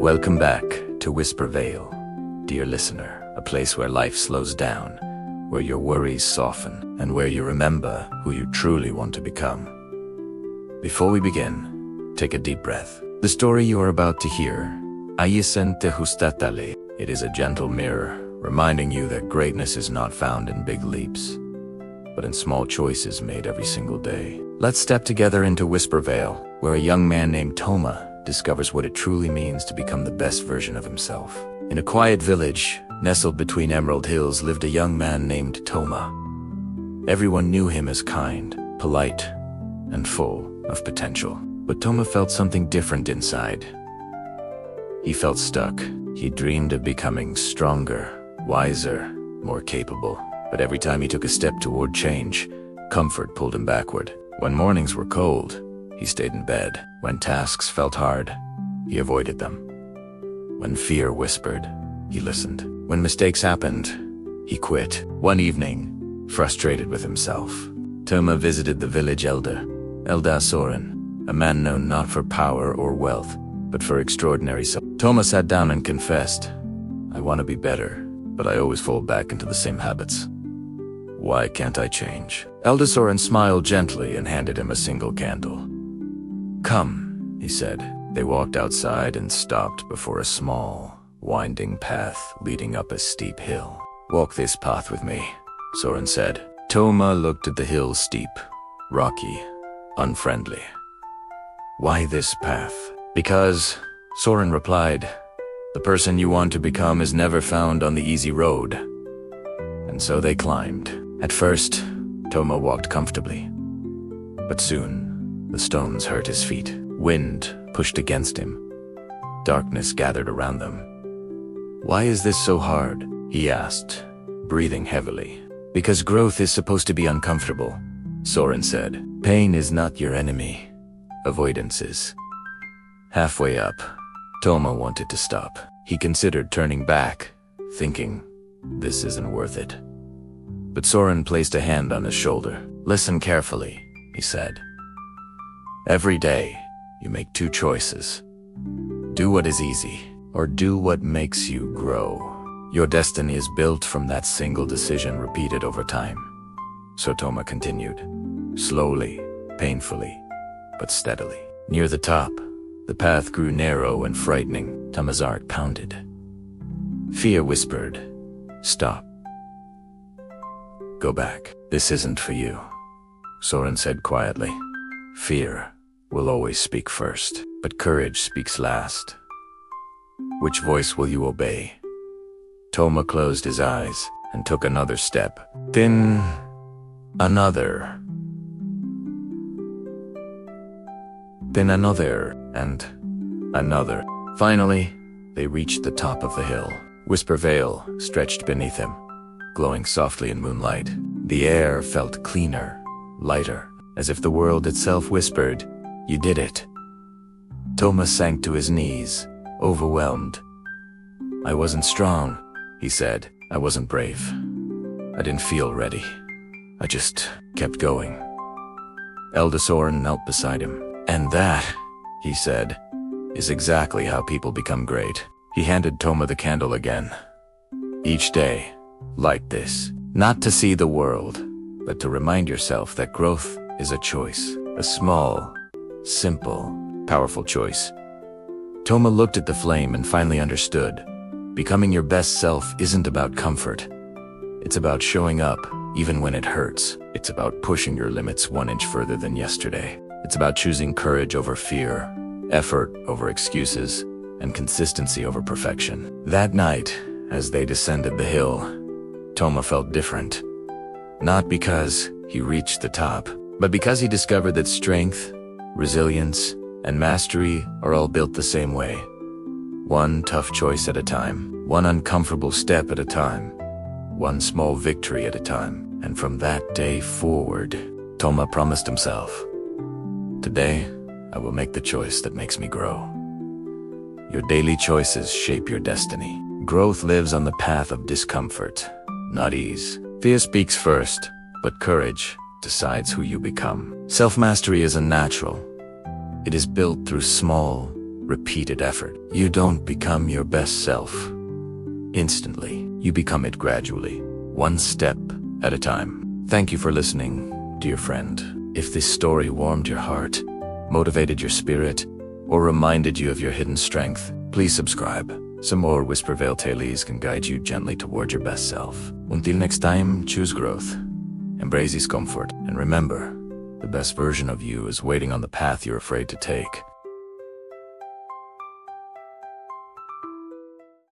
Welcome back to WhisperVale, dear listener, a place where life slows down, where your worries soften, and where you remember who you truly want to become. Before we begin, take a deep breath. The story you are about to hear, Ayisen te Hustatale, it is a gentle mirror, reminding you that greatness is not found in big leaps, but in small choices made every single day. Let's step together into WhisperVale, where a young man named Toma discovers what it truly means to become the best version of himself. In a quiet village, nestled between emerald hills, lived a young man named Toma. Everyone knew him as kind, polite, and full of potential. But Toma felt something different inside. He felt stuck. He dreamed of becoming stronger, wiser, more capable. But every time he took a step toward change, comfort pulled him backward. When mornings were cold, he stayed in bed. When tasks felt hard, he avoided them. When fear whispered, he listened. When mistakes happened, he quit. One evening, frustrated with himself, Toma visited the village elder, Soren, a man known not for power or wealth, but for extraordinary self. Toma sat down and confessed, "I want to be better, but I always fall back into the same habits. Why can't I change?" Elder Soren smiled gently and handed him a single candle. "Come," he said. They walked outside and stopped before a small, winding path leading up a steep hill. "Walk this path with me," Soren said. Toma looked at the hill, steep, rocky, unfriendly. "Why this path?" "Because," Soren replied, "the person you want to become is never found on the easy road." And so they climbed. At first, Toma walked comfortably. But soon, the stones hurt his feet. Wind pushed against him. Darkness gathered around them. "Why is this so hard?" he asked, breathing heavily. "Because growth is supposed to be uncomfortable," Soren said. "Pain is not your enemy. Avoidance is." Halfway up, Toma wanted to stop. He considered turning back, thinking, "This isn't worth it." But Soren placed a hand on his shoulder. "Listen carefully," he said. "Every day, you make two choices. Do what is easy, or do what makes you grow. Your destiny is built from that single decision repeated over time." So Toma continued, slowly, painfully, but steadily. Near the top, the path grew narrow and frightening. Toma's heart pounded. Fear whispered, "Stop. Go back. This isn't for you." Soren said quietly, "Fear will always speak first, but courage speaks last. Which voice will you obey?" Toma closed his eyes and took another step. Then another. Then another, and another. Finally, they reached the top of the hill. WhisperVale stretched beneath him, glowing softly in moonlight. The air felt cleaner, lighter, as if the world itself whispered, "You did it." Toma sank to his knees, overwhelmed. "I wasn't strong," he said. "I wasn't brave. I didn't feel ready. I just kept going." Elder Soren knelt beside him. "And that," he said, "is exactly how people become great." He handed Toma the candle again. "Each day, light this, not to see the world, but to remind yourself that growth is a choice, a small, simple, powerful choice." Toma looked at the flame and finally understood. Becoming your best self isn't about comfort. It's about showing up, even when it hurts. It's about pushing your limits 1 inch further than yesterday. It's about choosing courage over fear, effort over excuses, and consistency over perfection. That night, as they descended the hill, Toma felt different. Not because he reached the top, but because he discovered that strength, resilience, and mastery are all built the same way. One tough choice at a time, one uncomfortable step at a time, one small victory at a time. And from that day forward, Toma promised himself, "Today, I will make the choice that makes me grow." Your daily choices shape your destiny. Growth lives on the path of discomfort, not ease. Fear speaks first, but courage decides who you become. Self-mastery isn't natural. It is built through small, repeated effort. You don't become your best self instantly. You become it gradually, one step at a time. Thank you for listening, dear friend. If this story warmed your heart, motivated your spirit, or reminded you of your hidden strength, please subscribe. Some more WhisperVale tales can guide you gently toward your best self. Until next time, choose growth, embrace discomfort, and remember, the best version of you is waiting on the path you're afraid to take.